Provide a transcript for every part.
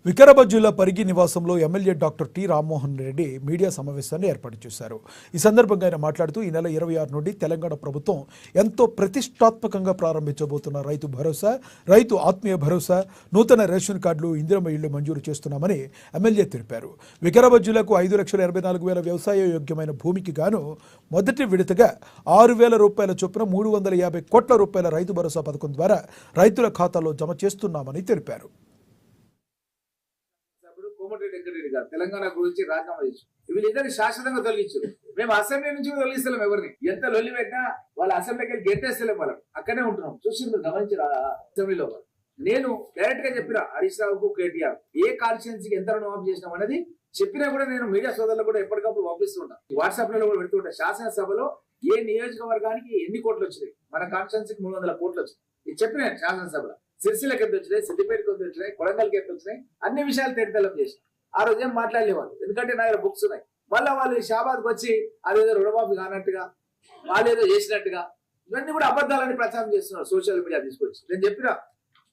వికారాబాద్ జిల్లా పరిగి నివాసంలో MLA doctor T Rammohan Reddy media సమావేశాన్ని ఏర్పాటు చేశారు. ఈ సందర్భంగా ఆయన మాట్లాడుతూ ఈ నెల 26 నుండి తెలంగాణ ప్రభుత్వం ఎంతో ప్రతిష్టాత్మకంగా ప్రారంభించబోతున్న రైతు భరోసా, రైతు ఆత్మీయ భరోసా, నూతన రేషన్ కార్డులు, ఇందిరమ్మ ఇళ్లు మంజూరు చేస్తున్నామని ఎమ్మెల్యే తెలిపారు. వికారాబాద్ జిల్లాకు 5,84,000 వ్యవసాయ యోగ్యమైన భూమికి గాను మొదటి విడతగా 6,000 రూపాయల చొప్పున 350 కోట్ల రూపాయల రైతు భరోసా పథకం ద్వారా రైతుల ఖాతాలో జమ చేస్తున్నామని తెలిపారు. తెలంగాణ గురించి రాజీనామా చేసి వీళ్ళిద్దరిని శాశ్వతంగా తొలగించారు. మేము అసెంబ్లీ నుంచి కూడా తొలగిస్తలేం. ఎవరిని ఎంత లొల్లి పెట్టినా వాళ్ళ అసెంబ్లీకి వెళ్ళి గెట్టేస్తలేం. మనం అక్కడే ఉంటున్నాం. చూసి గమనించి అసెంబ్లీలో నేను డైరెక్ట్ గా చెప్పిన హరీష్ రావుకు, కేటీఆర్ ఏ కాన్స్టిట్యున్సీకి ఎంత రుణమాఫీ చేసినాం అనేది చెప్పినా కూడా నేను మీడియా సోదరులు కూడా ఎప్పటికప్పుడు పంపిస్తుంటా. వాట్సాప్ లో కూడా పెడుతుంటా. శాసనసభలో ఏ నియోజకవర్గానికి ఎన్ని కోట్లు వచ్చినాయి, మన కాన్స్టిట్యున్సీకి 300 కోట్లు వచ్చినాయి ఇది చెప్పిన శాసనసభలో. సిరిసిల్లకి ఎంత వచ్చినాయి, సిద్దిపేటకి ఎంత వచ్చినాయి, కొడంగల్కి ఎంత వచ్చినాయి, అన్ని విషయాలు తేటతెల్లం చేసిన. ఆ రోజు ఏం మాట్లాడలేవాళ్ళు, ఎందుకంటే నా దగ్గర బుక్స్ ఉన్నాయి. మళ్ళీ వాళ్ళు షాబాద్కి వచ్చి అదేదో రుణమాఫీ కానట్టుగా, వాళ్ళు ఏదో చేసినట్టుగా ఇవన్నీ కూడా అబద్ధాలని ప్రచారం చేస్తున్నారు సోషల్ మీడియా తీసుకొచ్చి. నేను చెప్పిన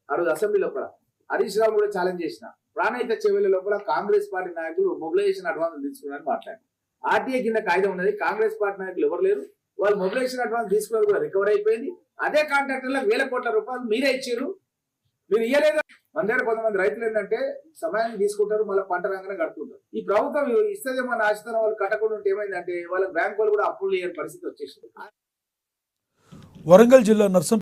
ఆ రోజు అసెంబ్లీ లోపల హరీష్ రావు కూడా ఛాలెంజ్ చేసిన. ప్రాణహిత చెవుల లోపల కాంగ్రెస్ పార్టీ నాయకులు మొబిలైజేషన్ అడ్వాన్స్ తీసుకున్నారని మాట్లాడారు. ఆర్టీఏ కింద కాగితం ఉన్నది. కాంగ్రెస్ పార్టీ నాయకులు ఎవరు లేరు. వాళ్ళు మొబిలైజేషన్ అడ్వాన్స్ తీసుకున్నది కూడా రికవర్ అయిపోయింది. అదే కాంట్రాక్టర్లకు 1,000 కోట్ల రూపాయలు మీరే ఇచ్చారు, మీరు ఇయ్యలేదు. మన దగ్గర కొంతమంది రైతులు ఏంటంటే సమయాన్ని తీసుకుంటారు, మళ్ళీ పంట రంగానే కడుతుంటారు. ఈ ప్రభుత్వం ఇస్తేమో ఆశిస్తున్న వాళ్ళు కట్టకుండా ఉంటే ఏమైందంటే వాళ్ళ బ్యాంకు వాళ్ళు కూడా అప్పులు లేని పరిస్థితి వచ్చేసింది. వరంగల్ జిల్లా నర్సం